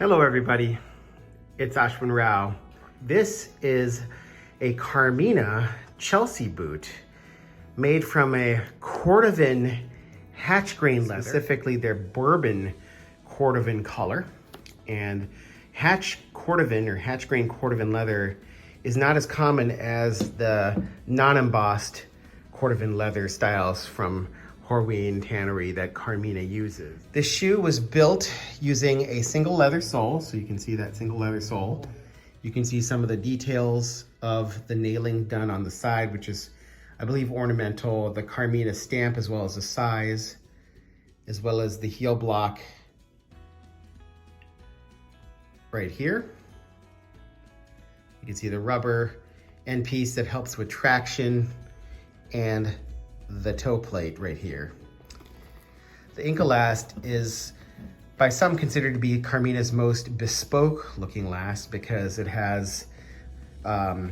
Hello everybody, it's Ashwin Rao. This is a Carmina Chelsea boot made from a Cordovan hatchgrain leather, specifically their bourbon Cordovan color. And hatchgrain Cordovan leather is not as common as the non-embossed Cordovan leather styles from Horween Tannery that Carmina uses. This shoe was built using a single leather sole, so you can see that single leather sole. You can see some of the details of the nailing done on the side, which is, I believe, ornamental, the Carmina stamp, as well as the size, as well as the heel block right here. You can see the rubber end piece that helps with traction and the toe plate right here. The Ink-A-Last is by some considered to be Carmina's most bespoke looking last because it has a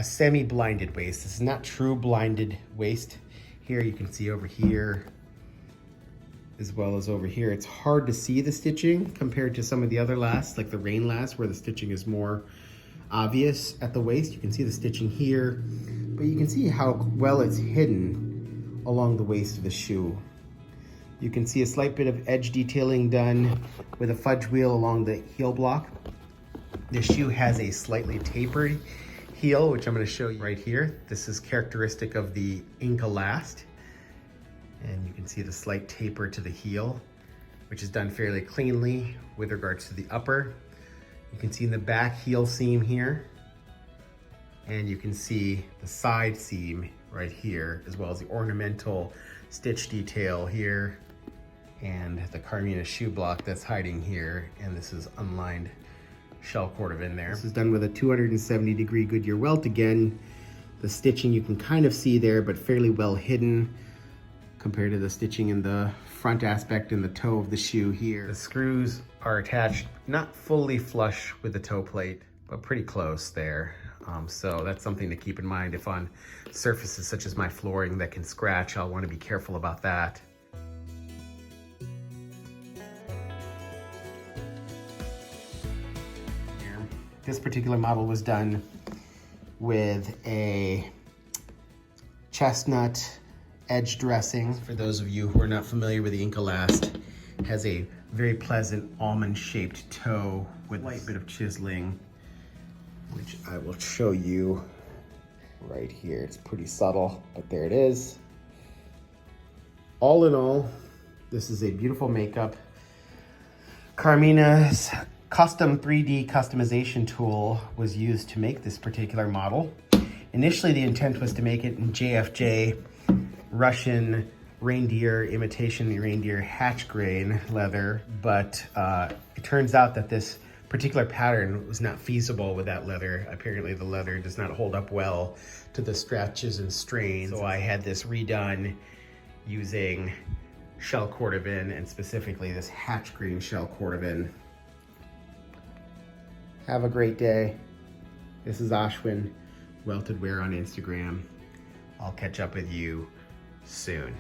semi-blinded waist. This is not true blinded waist. Here you can see over here as well as over here. It's hard to see the stitching compared to some of the other lasts, like the rain last, where the stitching is more obvious at the waist. You can see the stitching here, but you can see how well it's hidden along the waist of the shoe. You can see a slight bit of edge detailing done with a fudge wheel along the heel block. This shoe has a slightly tapered heel, which I'm going to show you right here. This is characteristic of the Ink-A-Last. And you can see the slight taper to the heel, which is done fairly cleanly with regards to the upper. You can see in the back heel seam here, and you can see the side seam right here, as well as the ornamental stitch detail here, and the Carmina shoe block that's hiding here, and this is unlined Shell Cordovan there. This is done with a 270-degree Goodyear welt. Again, the stitching you can kind of see there, but fairly well hidden compared to the stitching in the front aspect and the toe of the shoe here. The screws are attached not fully flush with the toe plate, but pretty close there. So that's something to keep in mind. If on surfaces such as my flooring that can scratch, I'll want to be careful about that. This particular model was done with a chestnut edge dressing. For those of you who are not familiar with the Ink-A-Last, it has a very pleasant almond-shaped toe with a light bit of chiseling, which I will show you right here. It's pretty subtle, but there it is. All in all, this is a beautiful makeup. Carmina's custom 3D customization tool was used to make this particular model. Initially, the intent was to make it in JFJ Russian reindeer imitation reindeer hatchgrain leather, but it turns out that this particular pattern was not feasible with that leather. Apparently the leather does not hold up well to the stretches and strains. So I had this redone using Shell Cordovan, and specifically this hatchgrain Shell Cordovan. Have a great day. This is Ashwin, Welted Wear on Instagram. I'll catch up with you soon.